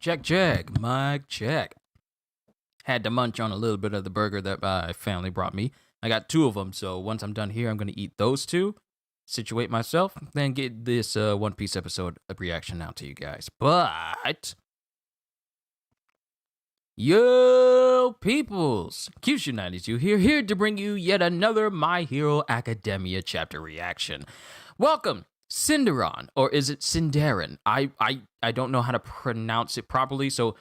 Check. Mic check. Had to munch on a little bit of the burger that my family brought me. I got two of them, so once I'm done here, I'm going to eat those two, situate myself, then get this One Piece episode reaction out to you guys. But, yo, peoples, Kyushu92 here to bring you yet another My Hero Academia chapter reaction. Welcome, Cinderon, or is it Cinderon? I don't know how to pronounce it properly, so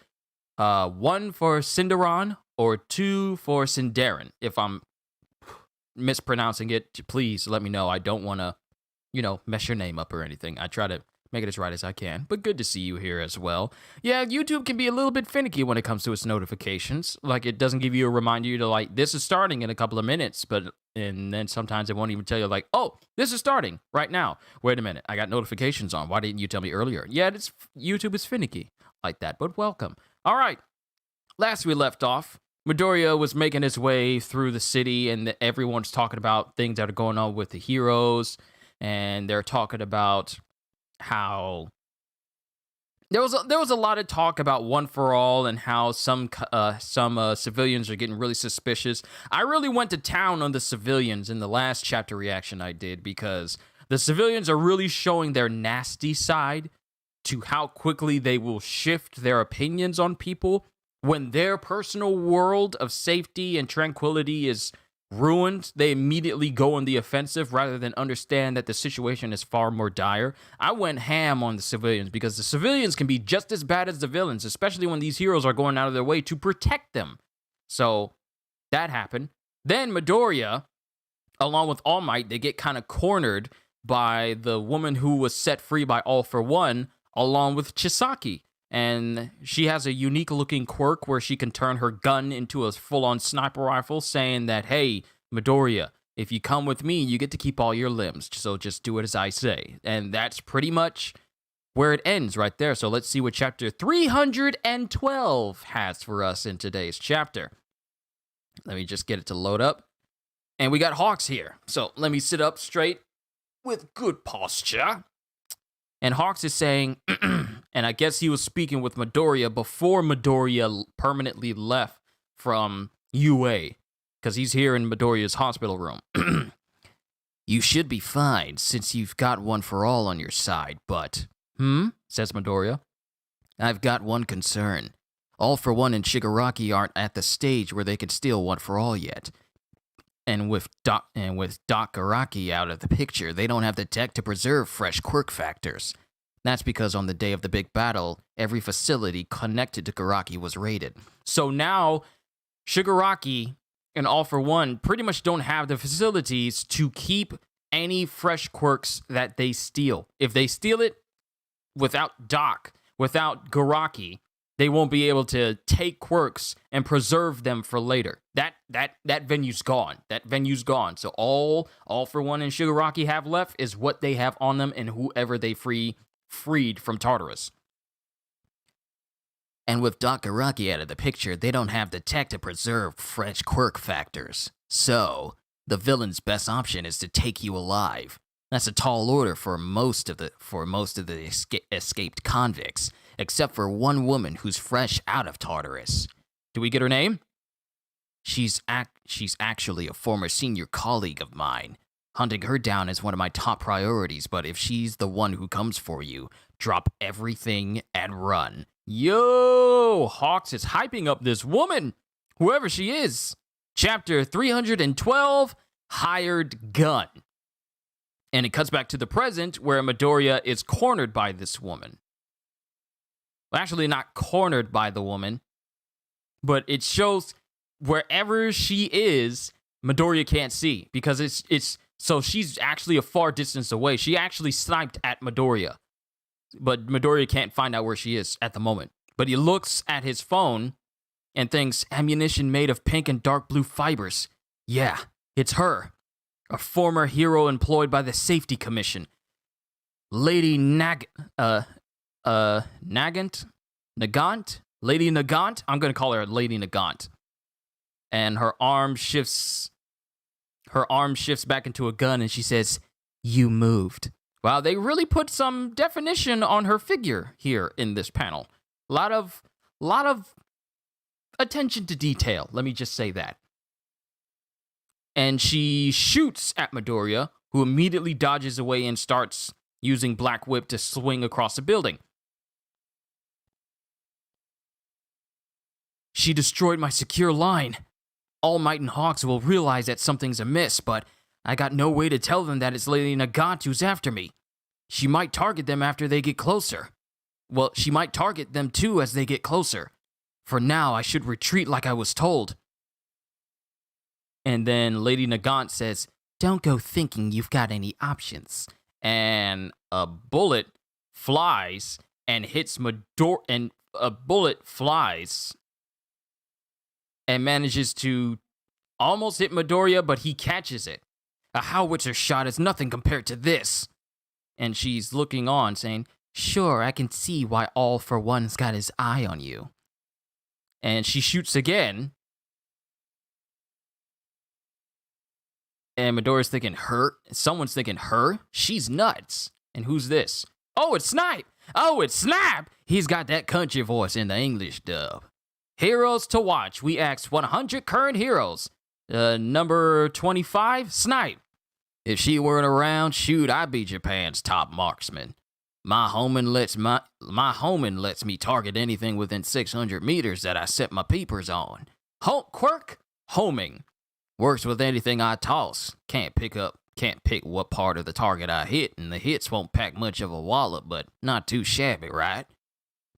one for Cinderon or two for Cinderon. If I'm mispronouncing it, please let me know. I don't want to, mess your name up or anything. I try to make it as right as I can, but good to see you here as well. Yeah, YouTube can be a little bit finicky when it comes to its notifications. Like, it doesn't give you a reminder to, like, this is starting in a couple of minutes, and then sometimes it won't even tell you, like, oh, this is starting right now. Wait a minute, I got notifications on. Why didn't you tell me earlier? Yeah, YouTube is finicky like that, but welcome. All right, last we left off, Midoriya was making his way through the city, and everyone's talking about things that are going on with the heroes, and they're talking about how there was a lot of talk about One for All and how some civilians are getting really suspicious. I really went to town on the civilians in the last chapter reaction I did, because the civilians are really showing their nasty side to how quickly they will shift their opinions on people when their personal world of safety and tranquility is ruined. They immediately go on the offensive rather than understand that the situation is far more dire. I went ham on the civilians because the civilians can be just as bad as the villains, especially when these heroes are going out of their way to protect them. So that happened. Then Midoriya, along with All Might, they get kind of cornered by the woman who was set free by All for One, along with Chisaki. And she has a unique looking quirk where she can turn her gun into a full-on sniper rifle, saying that, hey, Midoriya, if you come with me, you get to keep all your limbs, so just do it as I say. And that's pretty much where it ends right there. So let's see what chapter 312 has for us in today's chapter. Let me just get it to load up. And we got Hawks here. So let me sit up straight with good posture. And Hawks is saying, and I guess he was speaking with Midoriya before Midoriya permanently left from UA, because he's here in Midoriya's hospital room. You should be fine, since you've got One for All on your side, but, says Midoriya. I've got one concern. All for One and Shigaraki aren't at the stage where they can steal One for All yet. And with Doc Araki out of the picture, they don't have the tech to preserve fresh quirk factors. That's because on the day of the big battle, every facility connected to Garaki was raided. So now, Shigaraki and All for One pretty much don't have the facilities to keep any fresh quirks that they steal. If they steal it without Doc, without Garaki, they won't be able to take quirks and preserve them for later. That venue's gone. That venue's gone. So all for One and Shigaraki have left is what they have on them and whoever they freed from Tartarus. And with Doc Araki out of the picture, they don't have the tech to preserve fresh quirk factors. So the villain's best option is to take you alive. That's a tall order for most of the escaped convicts, except for one woman who's fresh out of Tartarus. Do we get her name? She's actually a former senior colleague of mine. Hunting her down is one of my top priorities, but if she's the one who comes for you, drop everything and run. Yo, Hawks is hyping up this woman, whoever she is. Chapter 312, Hired Gun. And it cuts back to the present, where Midoriya is cornered by this woman. Well, actually, not cornered by the woman, but it shows wherever she is, Midoriya can't see, because so she's actually a far distance away. She actually sniped at Midoriya, but Midoriya can't find out where she is at the moment. But he looks at his phone and thinks, ammunition made of pink and dark blue fibers. Yeah, it's her. A former hero employed by the Safety Commission. Lady Nagant? Lady Nagant? I'm going to call her Lady Nagant. And her arm shifts back into a gun, and she says, "You moved." Wow, they really put some definition on her figure here in this panel. lot of attention to detail. Let me just say that. And she shoots at Midoriya, who immediately dodges away and starts using Black Whip to swing across the building. She destroyed my secure line. All Might and Hawks will realize that something's amiss, but I got no way to tell them that it's Lady Nagant who's after me. She might target them after they get closer. Well, she might target them too as they get closer. For now, I should retreat like I was told. And then Lady Nagant says, don't go thinking you've got any options. And a bullet flies and hits Midoriya, and a bullet flies and manages to almost hit Midoriya, but he catches it. A howitzer shot is nothing compared to this. And she's looking on, saying, sure, I can see why All for One's got his eye on you. And she shoots again. And Midoriya's thinking, her? Someone's thinking, her? She's nuts. And who's this? Oh, it's Snipe! Oh, it's Snap! He's got that country voice in the English dub. Heroes to watch. We asked 100 current heroes. Number 25, Snipe. If she weren't around, shoot, I'd be Japan's top marksman. My homing lets me target anything within 600 meters that I set my peepers on. Quirk? Homing. Works with anything I toss. Can't pick what part of the target I hit, and the hits won't pack much of a wallop, but not too shabby, right?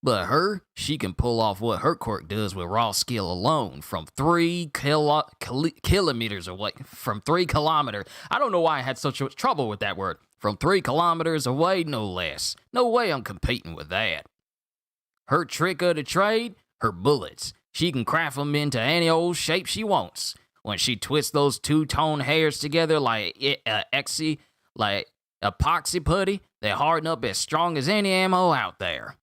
But her, she can pull off what her quirk does with raw skill alone from 3 kilometers away. From 3 kilometers. I don't know why I had such trouble with that word. From 3 kilometers away, no less. No way I'm competing with that. Her trick of the trade? Her bullets. She can craft them into any old shape she wants. When she twists those two-tone hairs together like epoxy putty, they harden up as strong as any ammo out there.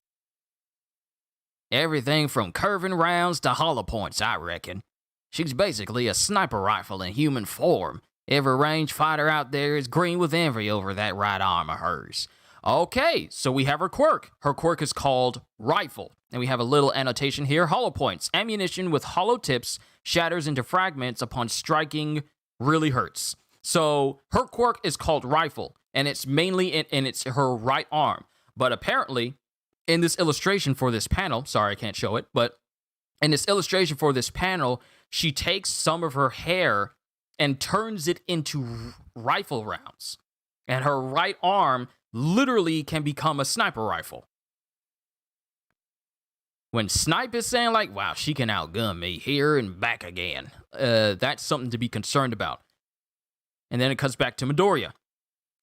Everything from curving rounds to hollow points, I reckon. She's basically a sniper rifle in human form. Every range fighter out there is green with envy over that right arm of hers. Okay, so we have her quirk. Her quirk is called Rifle. And we have a little annotation here. Hollow points. Ammunition with hollow tips shatters into fragments upon striking, really hurts. So her quirk is called Rifle. And it's mainly in it's her right arm. But apparently, in this illustration for this panel, sorry I can't show it, but in this illustration for this panel, she takes some of her hair and turns it into rifle rounds. And her right arm literally can become a sniper rifle. When Snipe is saying like, wow, she can outgun me here and back again, that's something to be concerned about. And then it cuts back to Midoriya.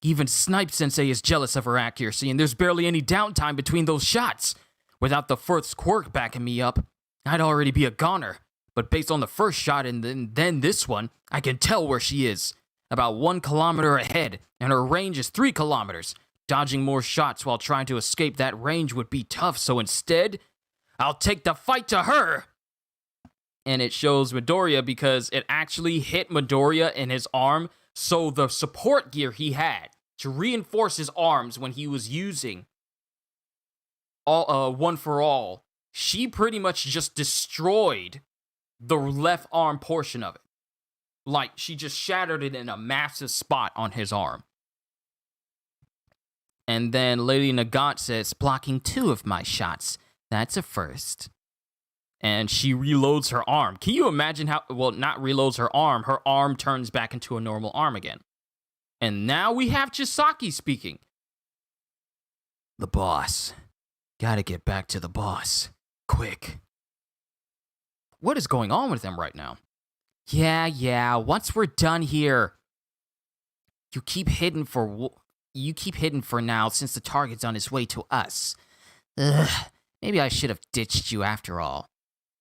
Even Snipe Sensei is jealous of her accuracy, and there's barely any downtime between those shots. Without the first quirk backing me up, I'd already be a goner. But based on the first shot and then this one, I can tell where she is. About 1 kilometer ahead, and her range is 3 kilometers. Dodging more shots while trying to escape that range would be tough, so instead, I'll take the fight to her. And it shows Midoriya because it actually hit Midoriya in his arm. So the support gear he had to reinforce his arms when he was using One for All, she pretty much just destroyed the left arm portion of it. Like, she just shattered it in a massive spot on his arm. And then Lady Nagant says, blocking 2 of my shots. That's a first. And she reloads her arm. Can you imagine how, well, not reloads her arm turns back into a normal arm again. And now we have Chisaki speaking. The boss. Gotta get back to the boss. Quick. What is going on with them right now? Yeah, once we're done here. You keep hidden for now since the target's on his way to us. Ugh, maybe I should have ditched you after all.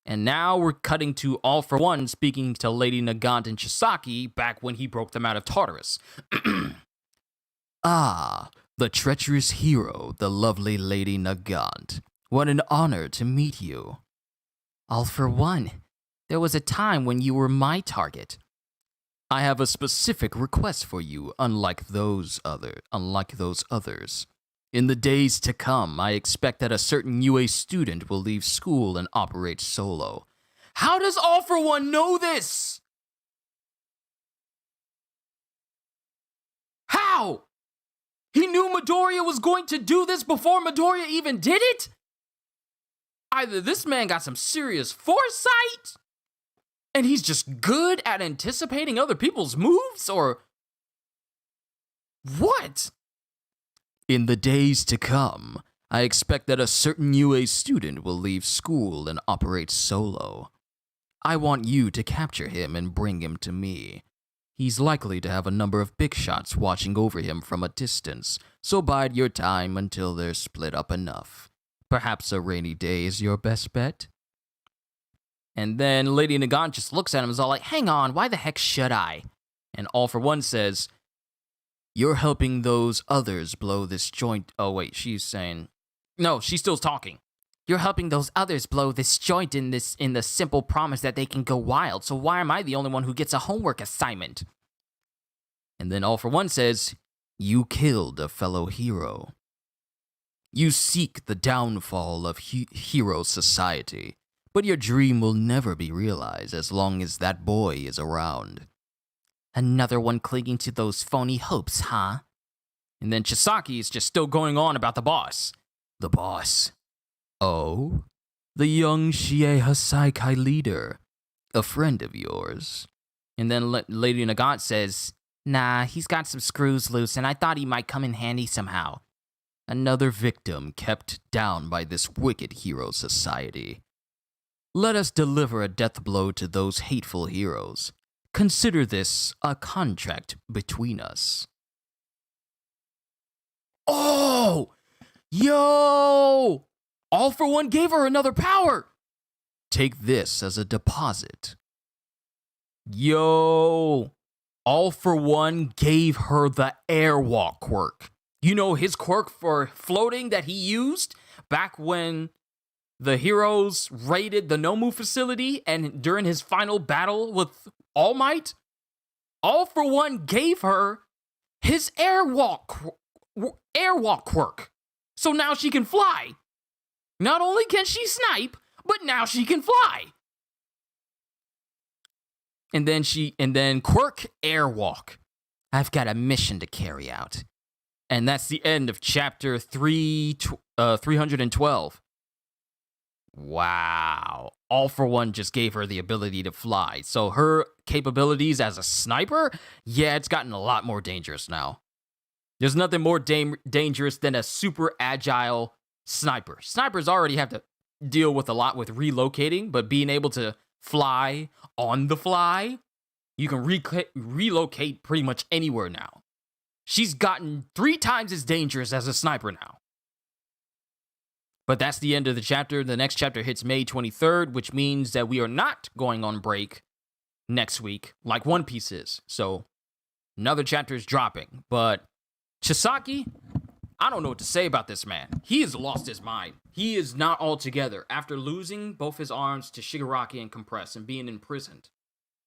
And now we're cutting to All for One speaking to Lady Nagant and Chisaki back when he broke them out of Tartarus. Ah, the treacherous hero, the lovely Lady Nagant. What an honor to meet you. All for One, there was a time when you were my target. I have a specific request for you, unlike those others. In the days to come, I expect that a certain UA student will leave school and operate solo. How does All For One know this? How? He knew Midoriya was going to do this before Midoriya even did it? Either this man got some serious foresight, and he's just good at anticipating other people's moves, or what? In the days to come, I expect that a certain UA student will leave school and operate solo. I want you to capture him and bring him to me. He's likely to have a number of big shots watching over him from a distance, so bide your time until they're split up enough. Perhaps a rainy day is your best bet? And then Lady Nagant just looks at him and is all like, hang on, why the heck should I? And All For One says, you're helping those others blow this joint. Oh, wait, she's saying, no, she's still talking. You're helping those others blow this joint in the simple promise that they can go wild, so why am I the only one who gets a homework assignment? And then All For One says, you killed a fellow hero. You seek the downfall of hero society, but your dream will never be realized as long as that boy is around. Another one clinging to those phony hopes, huh? And then Chisaki is just still going on about the boss. The boss. Oh? The young Shie Hasaikai leader. A friend of yours. And then Lady Nagant says, nah, he's got some screws loose and I thought he might come in handy somehow. Another victim kept down by this wicked hero society. Let us deliver a death blow to those hateful heroes. Consider this a contract between us. Oh! Yo! All For One gave her another power! Take this as a deposit. Yo! All For One gave her the airwalk quirk. You know his quirk for floating that he used back when the heroes raided the Nomu facility and during his final battle with All Might? All For One gave her his airwalk quirk. So now she can fly. Not only can she snipe, but now she can fly. And then quirk airwalk. I've got a mission to carry out. And that's the end of chapter 312. Wow. All For One just gave her the ability to fly. So her capabilities as a sniper, yeah, it's gotten a lot more dangerous now. There's nothing more dangerous than a super agile sniper. Snipers already have to deal with a lot with relocating, but being able to fly on the fly, you can relocate pretty much anywhere now. She's gotten 3 times as dangerous as a sniper now. But that's the end of the chapter. The next chapter hits May 23rd, which means that we are not going on break next week like One Piece is. So another chapter is dropping. But Chisaki, I don't know what to say about this man. He has lost his mind. He is not all together. After losing both his arms to Shigaraki and Compress and being imprisoned,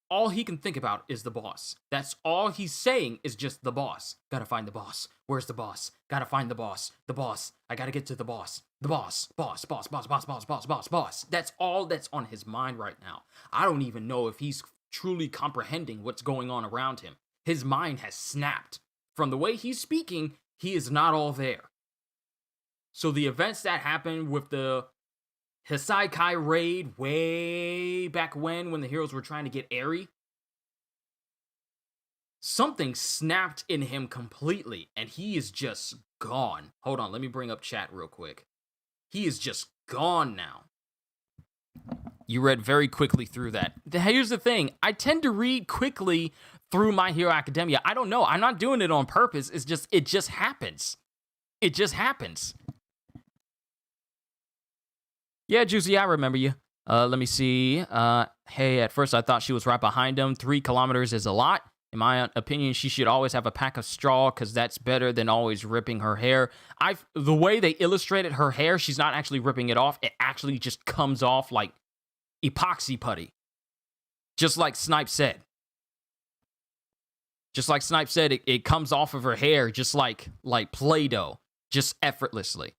all he can think about is the boss. That's all he's saying is just the boss. Gotta find the boss. Where's the boss? Gotta find the boss. The boss. I gotta get to the boss. The boss. Boss. That's all that's on his mind right now. I don't even know if he's truly comprehending what's going on around him. His mind has snapped. From the way he's speaking, he is not all there. So the events that happened with the Hisaikai raid way back when the heroes were trying to get Eri, something snapped in him completely, and he is just gone. Hold on, let me bring up chat real quick. He is just gone now. You read very quickly through that. Here's the thing. I tend to read quickly through My Hero Academia. I don't know. I'm not doing it on purpose. It just happens. It just happens. Yeah, Juicy, I remember you. Let me see. Hey, at first I thought she was right behind him. 3 kilometers is a lot. In my opinion, she should always have a pack of straw because that's better than always ripping her hair. The way they illustrated her hair, she's not actually ripping it off. It actually just comes off like epoxy putty. Just like Snipe said. It comes off of her hair just like Play-Doh. just effortlessly.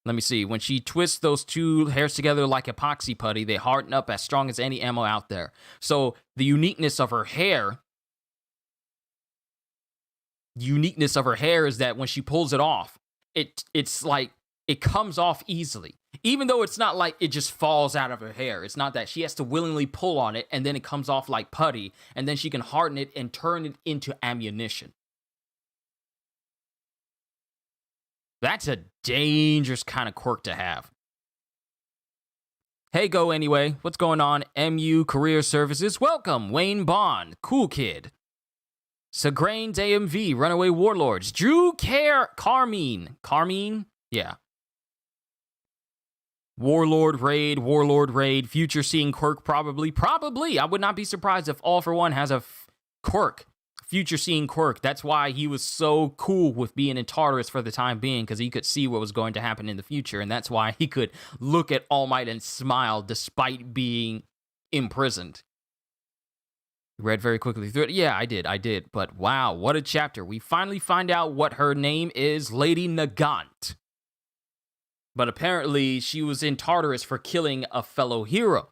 Let me see. When she twists those two hairs together like epoxy putty, they harden up as strong as any ammo out there. So the uniqueness of her hair is that when she pulls it off, it's like it comes off easily. Even though it's not like it just falls out of her hair. It's not that. She has to willingly pull on it, and then it comes off like putty, and then she can harden it and turn it into ammunition. That's a dangerous kind of quirk to have. Hey, go anyway. What's going on? MU Career Services. Welcome, Wayne Bond. Cool kid. Sagrain AMV. Runaway Warlords. Drew Carmine. Carmine? Yeah. Warlord Raid. Future Seeing quirk, probably. I would not be surprised if All For One has a quirk. Future Seeing quirk. That's why he was so cool with being in Tartarus for the time being, because he could see what was going to happen in the future, and that's why he could look at All Might and smile despite being imprisoned. Read very quickly through it. Yeah, I did. But wow, what a chapter. We finally find out what her name is, Lady Nagant. But apparently she was in Tartarus for killing a fellow hero.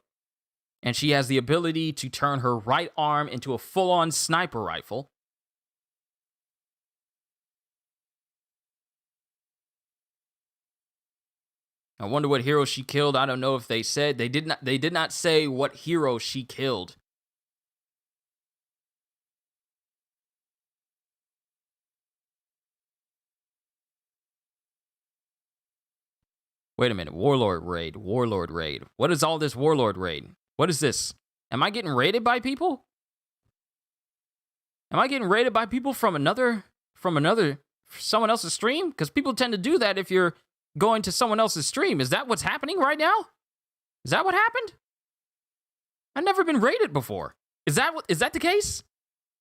And she has the ability to turn her right arm into a full-on sniper rifle. I wonder what hero she killed. I don't know if they said. They did not say what hero she killed. Wait a minute. Warlord Raid. What is all this Warlord Raid? What is this? Am I getting raided by people? Am I getting raided by people from someone else's stream? Because people tend to do that if you're going to someone else's stream. Is that what's happening right now? Is that what happened? I've never been raided before. Is that the case?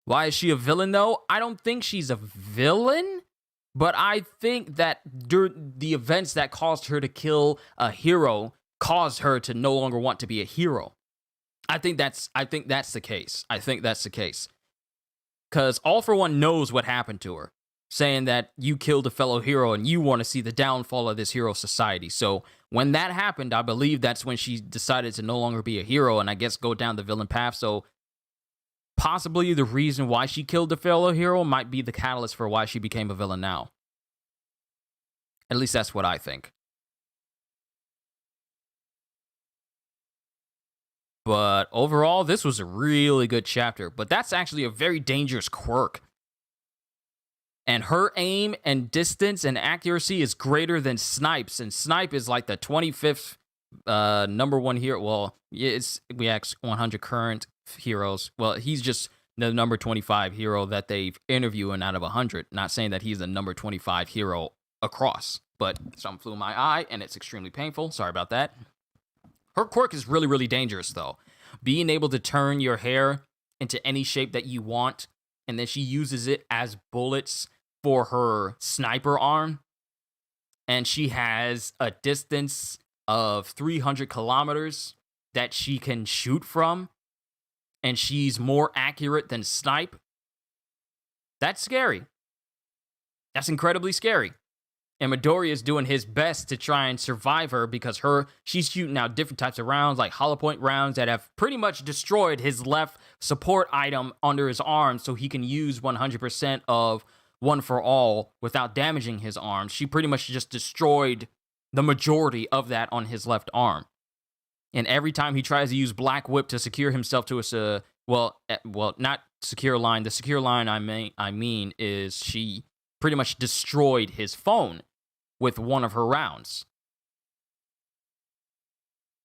Why is she a villain though? I don't think she's a villain, but I think that the events that caused her to kill a hero caused her to no longer want to be a hero. I think that's the case. Because All For One knows what happened to her, saying that you killed a fellow hero and you want to see the downfall of this hero society. So when that happened, I believe that's when she decided to no longer be a hero and I guess go down the villain path. So possibly the reason why she killed the fellow hero might be the catalyst for why she became a villain now. At least that's what I think. But overall, this was a really good chapter. But that's actually a very dangerous quirk. And her aim and distance and accuracy is greater than Snipe's. And Snipe is like the 25th number one hero. Well, we asked 100 current heroes. Well, he's just the number 25 hero that they've interviewed out of 100. Not saying that he's the number 25 hero across. But something flew in my eye, and it's extremely painful. Sorry about that. Her quirk is really, really dangerous, though. Being able to turn your hair into any shape that you want, and then she uses it as bullets for her sniper arm. And she has a distance of 300 kilometers that she can shoot from. And she's more accurate than Snipe. That's scary. That's incredibly scary. And Midoriya is doing his best to try and survive her because she's shooting out different types of rounds, like hollow point rounds that have pretty much destroyed his left support item under his arm so he can use 100% of One for All without damaging his arm. She pretty much just destroyed the majority of that on his left arm. And every time he tries to use Black Whip to secure himself to a, not secure line. The secure line I mean is she pretty much destroyed his phone with one of her rounds.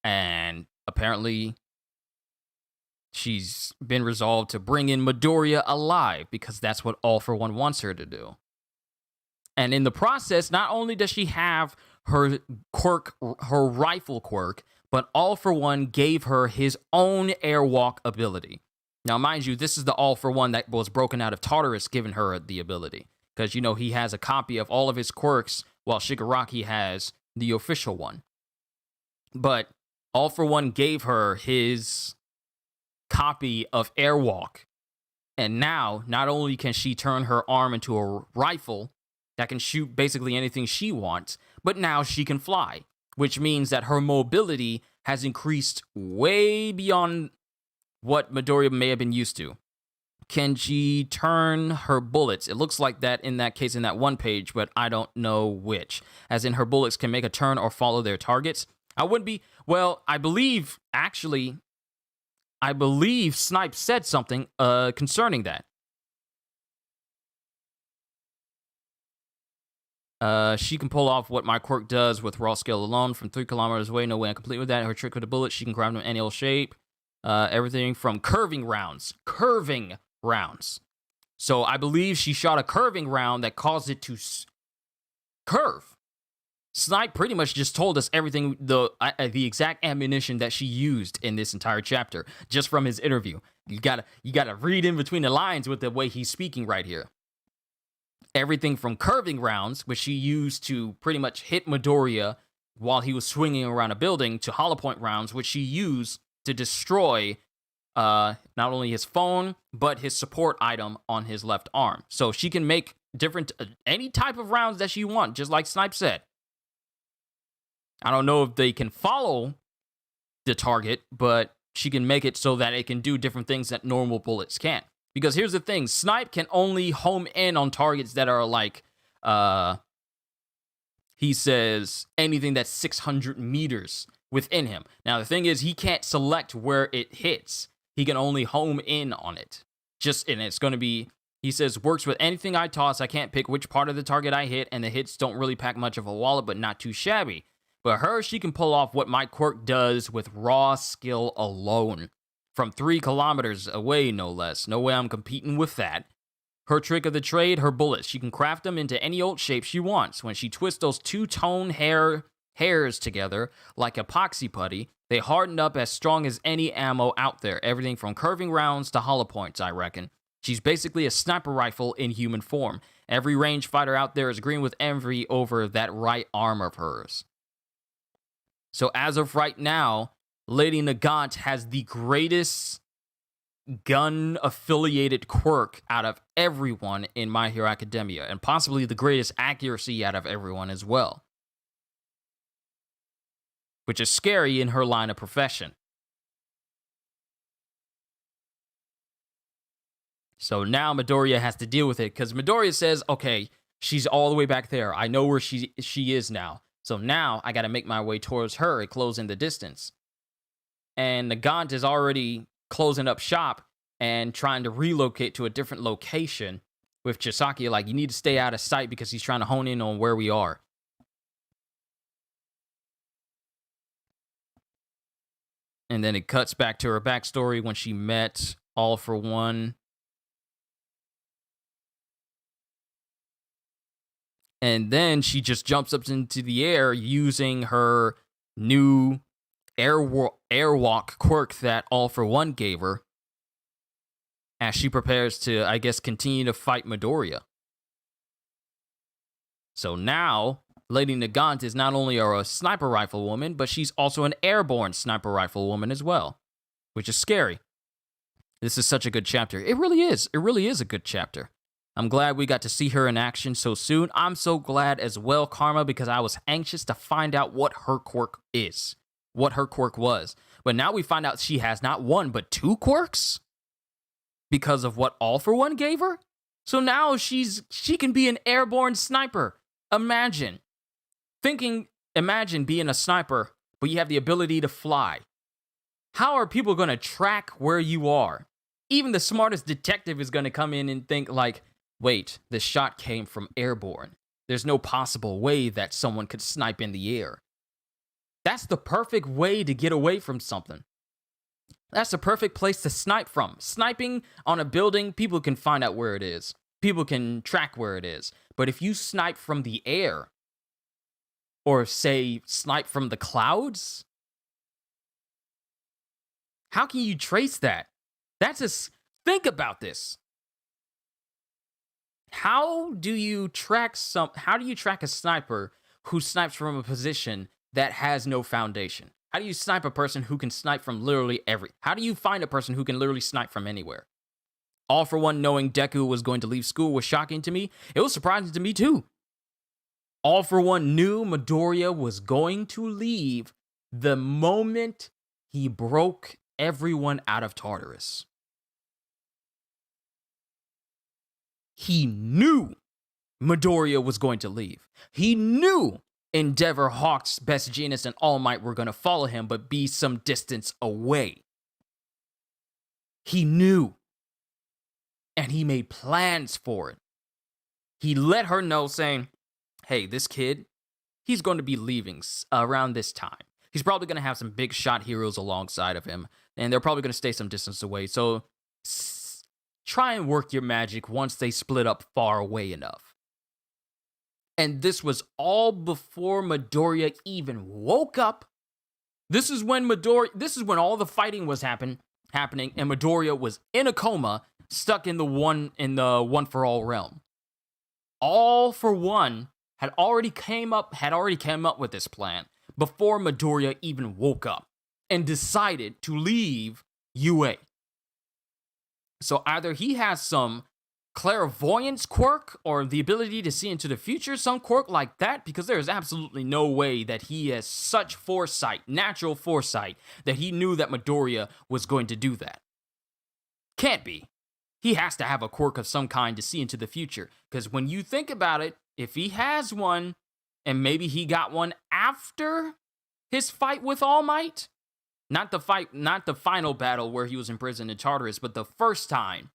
And apparently she's been resolved to bring in Midoriya alive because that's what All For One wants her to do. And in the process, not only does she have her quirk, her rifle quirk, but All For One gave her his own airwalk ability. Now, mind you, this is the All For One that was broken out of Tartarus giving her the ability. Because, he has a copy of all of his quirks, while Shigaraki has the official one. But All For One gave her his copy of Airwalk. And now, not only can she turn her arm into a rifle that can shoot basically anything she wants, but now she can fly, which means that her mobility has increased way beyond what Midoriya may have been used to. Can she turn her bullets? It looks like that in that case in that one page, but I don't know which. As in her bullets can make a turn or follow their targets. I wouldn't be, well, I believe Snipe said something concerning that. She can pull off what my quirk does with raw skill alone from 3 kilometers away. No way I'm complete with that. Her trick with the bullet, she can grab them in any old shape. Everything from curving rounds. So I believe she shot a curving round that caused it to curve. Snipe pretty much just told us everything, the exact ammunition that she used in this entire chapter, just from his interview. You gotta read in between the lines with the way he's speaking right here. Everything from curving rounds, which she used to pretty much hit Midoriya while he was swinging around a building, to hollow point rounds, which she used to destroy not only his phone, but his support item on his left arm. So she can make different, any type of rounds that she wants, just like Snipe said. I don't know if they can follow the target, but she can make it so that it can do different things that normal bullets can't. Because here's the thing, Snipe can only home in on targets that are like, he says, anything that's 600 meters within him. Now, the thing is, he can't select where it hits. He can only home in on it. And it's going to be, he says, works with anything I toss. I can't pick which part of the target I hit, and the hits don't really pack much of a wallet, but not too shabby. But she can pull off what my quirk does with raw skill alone. From 3 kilometers away, no less. No way I'm competing with that. Her trick of the trade, her bullets. She can craft them into any old shape she wants. When she twists those two-tone hairs together like epoxy putty, they harden up as strong as any ammo out there. Everything from curving rounds to hollow points, I reckon. She's basically a sniper rifle in human form. Every range fighter out there is green with envy over that right arm of hers. So as of right now, Lady Nagant has the greatest gun-affiliated quirk out of everyone in My Hero Academia, and possibly the greatest accuracy out of everyone as well. Which is scary in her line of profession. So now Midoriya has to deal with it, because Midoriya says, okay, she's all the way back there. I know where she is now. So now I got to make my way towards her and close in the distance. And Nagant is already closing up shop and trying to relocate to a different location with Chisaki. Like, you need to stay out of sight because he's trying to hone in on where we are. And then it cuts back to her backstory when she met All For One. And then she just jumps up into the air using her new airwalk quirk that All For One gave her as she prepares to, I guess, continue to fight Midoriya. So now, Lady Nagant is not only a sniper rifle woman, but she's also an airborne sniper rifle woman as well, which is scary. This is such a good chapter. It really is. It really is a good chapter. I'm glad we got to see her in action so soon. I'm so glad as well, Karma, because I was anxious to find out what her quirk is, what her quirk was. But now we find out she has not one, but 2 quirks because of what All For One gave her. So now she can be an airborne sniper. Imagine being a sniper, but you have the ability to fly. How are people going to track where you are? Even the smartest detective is going to come in and think like, wait, the shot came from airborne. There's no possible way that someone could snipe in the air. That's the perfect way to get away from something. That's the perfect place to snipe from. Sniping on a building, people can find out where it is. People can track where it is. But if you snipe from the air, or say snipe from the clouds, how can you trace that? Think about this. How do you track a sniper who snipes from a position that has no foundation? How do you snipe a person who can snipe from literally how do you find a person who can literally snipe from anywhere? All For One knowing Deku was going to leave school was shocking to me. It was surprising to me too. All for One knew Midoriya was going to leave the moment he broke everyone out of Tartarus. He knew Midoriya was going to leave. He knew Endeavor, Hawks, Best Jeanist, and All Might were going to follow him, but be some distance away. He knew. And he made plans for it. He let her know, saying, hey, this kid, he's going to be leaving around this time. He's probably going to have some big shot heroes alongside of him, and they're probably going to stay some distance away. So try and work your magic once they split up far away enough. And this was all before Midoriya even woke up. This is when all the fighting was happening, and Midoriya was in a coma, stuck in the one for all realm. All for One had already came up with this plan before Midoriya even woke up and decided to leave UA. So either he has some clairvoyance quirk or the ability to see into the future, some quirk like that, because there is absolutely no way that he has such foresight, natural foresight, that he knew that Midoriya was going to do that. Can't be. He has to have a quirk of some kind to see into the future, because when you think about it, if he has one, and maybe he got one after his fight with All Might, not the final battle where he was imprisoned in Tartarus, but the first time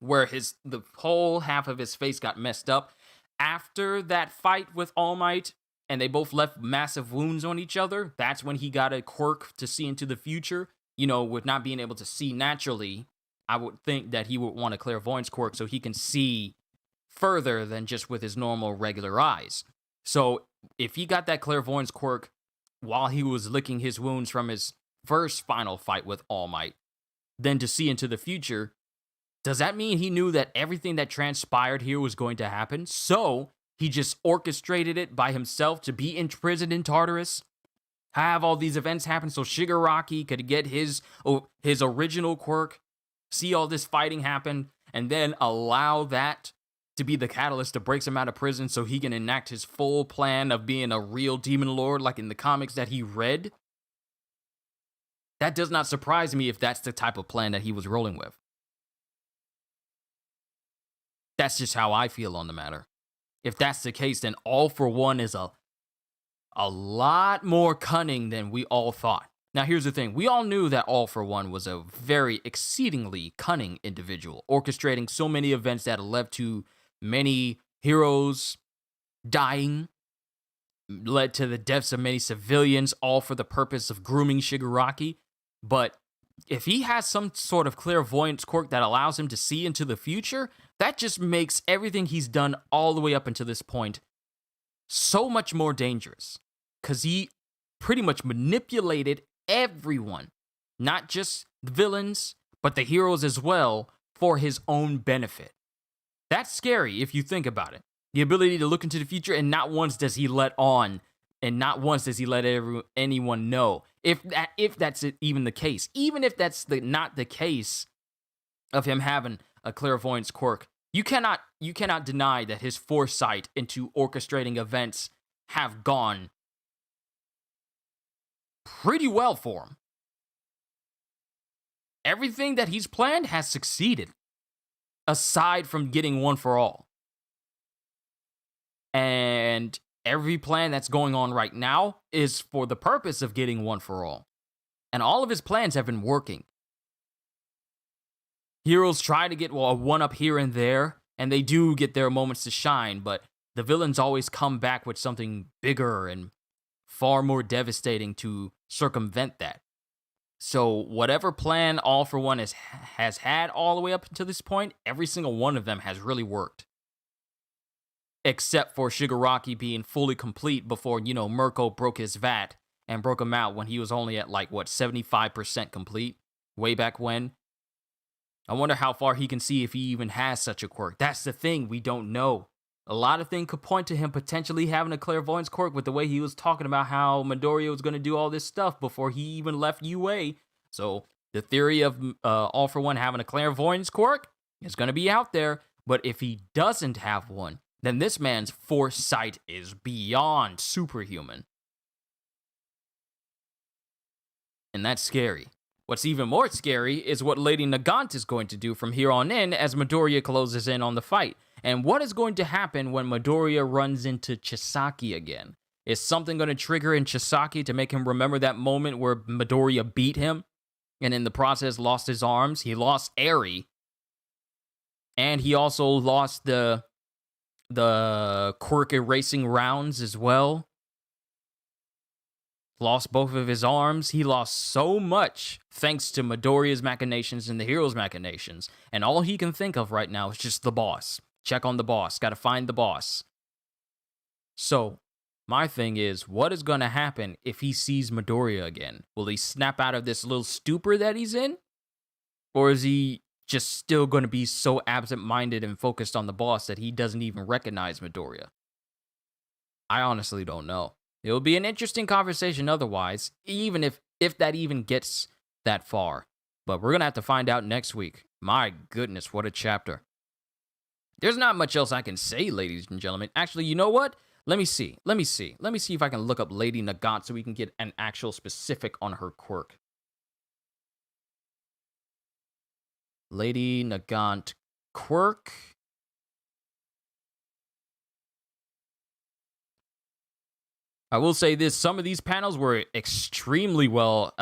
where the whole half of his face got messed up after that fight with All Might, and they both left massive wounds on each other. That's when he got a quirk to see into the future. With not being able to see naturally, I would think that he would want a clairvoyance quirk so he can see further than just with his normal regular eyes. So if he got that clairvoyance quirk while he was licking his wounds from his first final fight with All Might, then to see into the future, does that mean he knew that everything that transpired here was going to happen? So he just orchestrated it by himself to be imprisoned in Tartarus, have all these events happen so Shigaraki could get his original quirk, see all this fighting happen, and then allow that to be the catalyst that breaks him out of prison so he can enact his full plan of being a real demon lord like in the comics that he read? That does not surprise me if that's the type of plan that he was rolling with. That's just how I feel on the matter. If that's the case, then All for One is a lot more cunning than we all thought. Now, here's the thing. We all knew that All for One was a very exceedingly cunning individual, orchestrating so many events that led to many heroes dying, led to the deaths of many civilians, all for the purpose of grooming Shigaraki. But if he has some sort of clairvoyance quirk that allows him to see into the future, that just makes everything he's done all the way up until this point so much more dangerous. Because he pretty much manipulated everyone, not just the villains, but the heroes as well, for his own benefit. That's scary if you think about it. The ability to look into the future, and not once does he let on, and not once does he let anyone know. If that's even the case, even if that's not the case of him having a clairvoyance quirk, you cannot deny that his foresight into orchestrating events have gone pretty well for him. Everything that he's planned has succeeded, aside from getting One for All. And every plan that's going on right now is for the purpose of getting One for All. And all of his plans have been working. Heroes try to get a one-up here and there, and they do get their moments to shine, but the villains always come back with something bigger and far more devastating to circumvent that. So whatever plan All for One has had all the way up until this point, every single one of them has really worked. Except for Shigaraki being fully complete before, Mirko broke his vat and broke him out when he was only at 75% complete way back when. I wonder how far he can see if he even has such a quirk. That's the thing, we don't know. A lot of things could point to him potentially having a clairvoyance quirk with the way he was talking about how Midoriya was going to do all this stuff before he even left UA. So the theory of All for One having a clairvoyance quirk is going to be out there. But if he doesn't have one, then this man's foresight is beyond superhuman. And that's scary. What's even more scary is what Lady Nagant is going to do from here on in as Midoriya closes in on the fight. And what is going to happen when Midoriya runs into Chisaki again? Is something going to trigger in Chisaki to make him remember that moment where Midoriya beat him and in the process lost his arms? He lost Eri. And he also lost the quirk erasing rounds as well. Lost both of his arms. He lost so much thanks to Midoriya's machinations and the hero's machinations. And all he can think of right now is just the boss. Check on the boss. Got to find the boss. So, my thing is, what is going to happen if he sees Midoriya again? Will he snap out of this little stupor that he's in? Or is he just still going to be so absent-minded and focused on the boss that he doesn't even recognize Midoriya? I honestly don't know. It will be an interesting conversation otherwise, even if that even gets that far. But we're going to have to find out next week. My goodness, what a chapter. There's not much else I can say, ladies and gentlemen. Actually, you know what? Let me see if I can look up Lady Nagant so we can get an actual specific on her quirk. Lady Nagant quirk. I will say this, some of these panels were extremely well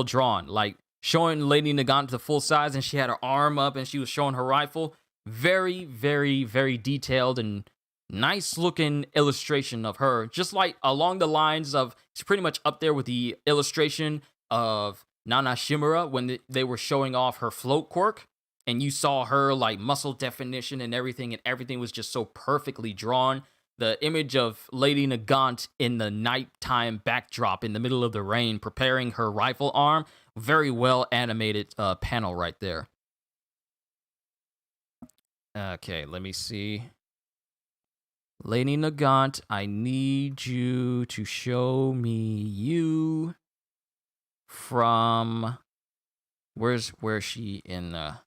drawn. Like, showing Lady Nagant the full size, and she had her arm up, and she was showing her rifle. Very, very, very detailed and nice-looking illustration of her. Just like along the lines of, it's pretty much up there with the illustration of Nana Shimura when they were showing off her float quirk. And you saw her, like, muscle definition and everything was just so perfectly drawn. The image of Lady Nagant in the nighttime backdrop in the middle of the rain preparing her rifle arm. Very well animated panel right there. Okay, let me see. Lady Nagant, I need you to show me you from... Where's she in the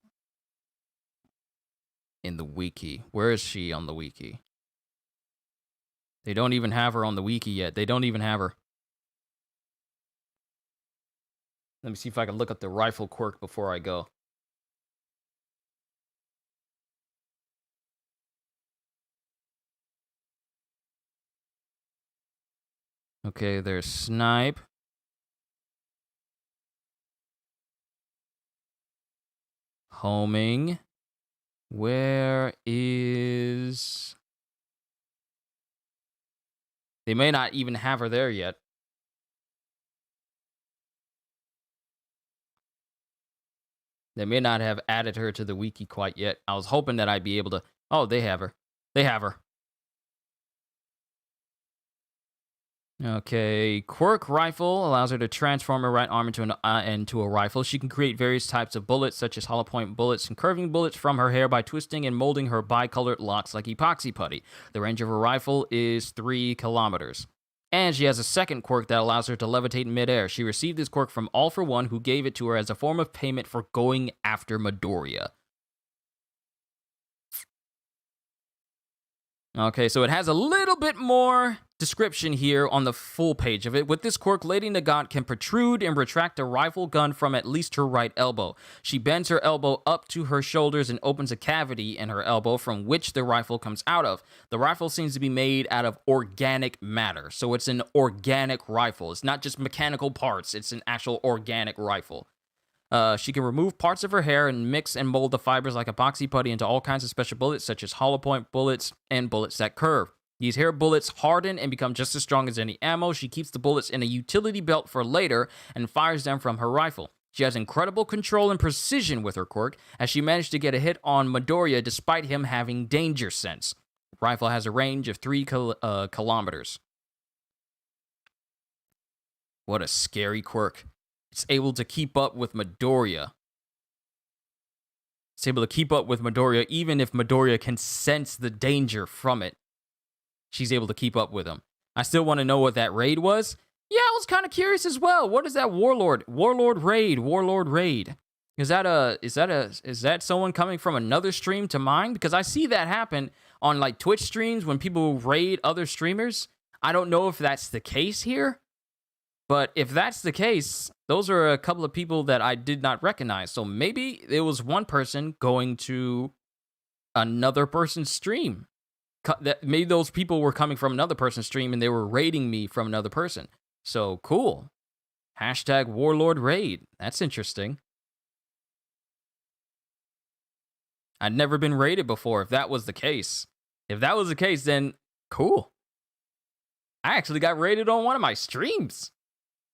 wiki? Where is she on the wiki? They don't even have her on the wiki yet. They don't even have her. Let me see if I can look up the rifle quirk before I go. Okay, there's Snipe. Homing. Where is... They may not even have her there yet. They may not have added her to the wiki quite yet. I was hoping that I'd be able to... Oh, they have her. They have her. Okay, quirk rifle allows her to transform her right arm into a rifle. She can create various types of bullets, such as hollow point bullets and curving bullets from her hair by twisting and molding her bicolored locks like epoxy putty. The range of her rifle is 3 kilometers. And she has a second quirk that allows her to levitate in midair. She received this quirk from All For One, who gave it to her as a form of payment for going after Midoriya. Okay, so it has a little bit more description here on the full page of it. With this quirk, Lady Nagant can protrude and retract a rifle gun from at least her right elbow. She bends her elbow up to her shoulders and opens a cavity in her elbow from which the rifle comes out of. The rifle seems to be made out of organic matter, so it's an organic rifle. It's not just mechanical parts, it's an actual organic rifle. She can remove parts of her hair and mix and mold the fibers like epoxy putty into all kinds of special bullets, such as hollow point bullets and bullets that curve. These hair bullets harden and become just as strong as any ammo. She keeps the bullets in a utility belt for later and fires them from her rifle. She has incredible control and precision with her quirk, as she managed to get a hit on Midoriya despite him having danger sense. The rifle has a range of 3 kilometers. What a scary quirk. It's able to keep up with Midoriya. It's able to keep up with Midoriya even if Midoriya can sense the danger from it. She's able to keep up with him. I still want to know what that raid was. Yeah, I was kind of curious as well. What is that warlord? Warlord raid. Is that someone coming from another stream to mine? Because I see that happen on like Twitch streams when people raid other streamers. I don't know if that's the case here, but if that's the case, those are a couple of people that I did not recognize. So maybe it was one person going to another person's stream. Maybe those people were coming from another person's stream and they were raiding me from another person. So cool. Hashtag Warlord Raid. That's interesting. I'd never been raided before if that was the case. If that was the case, then cool. I actually got raided on one of my streams.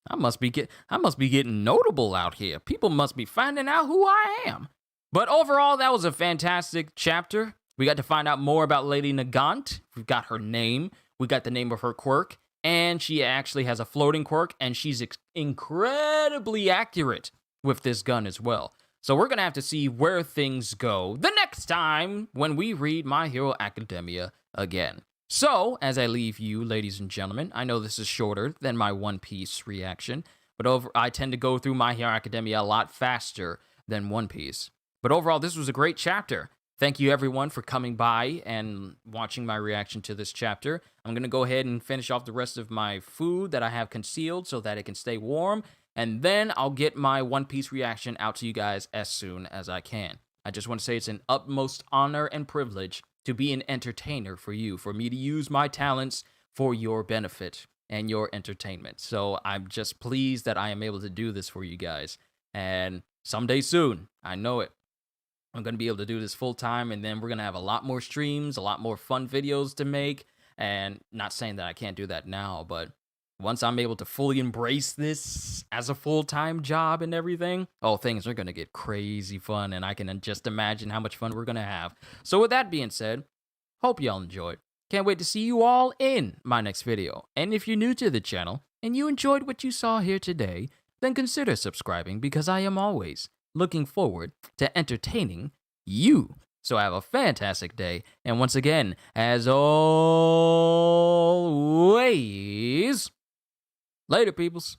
I must be getting notable out here. People must be finding out who I am. But overall, that was a fantastic chapter. We got to find out more about Lady Nagant. We've got her name. We got the name of her quirk. And she actually has a floating quirk, and she's incredibly accurate with this gun as well. So we're going to have to see where things go the next time when we read My Hero Academia again. So, as I leave you, ladies and gentlemen, I know this is shorter than my One Piece reaction, but I tend to go through My Hero Academia a lot faster than One Piece. But overall, this was a great chapter. Thank you, everyone, for coming by and watching my reaction to this chapter. I'm going to go ahead and finish off the rest of my food that I have concealed so that it can stay warm. And then I'll get my One Piece reaction out to you guys as soon as I can. I just want to say it's an utmost honor and privilege to be an entertainer for you, for me to use my talents for your benefit and your entertainment. So I'm just pleased that I am able to do this for you guys. And someday soon, I know it, I'm going to be able to do this full time, and then we're going to have a lot more streams, a lot more fun videos to make. And not saying that I can't do that now, but once I'm able to fully embrace this as a full-time job and everything, things are going to get crazy fun, and I can just imagine how much fun we're going to have. So with that being said, hope y'all enjoyed. Can't wait to see you all in my next video. And if you're new to the channel and you enjoyed what you saw here today, then consider subscribing, because I am always looking forward to entertaining you. So have a fantastic day. And once again, as always, later, peoples.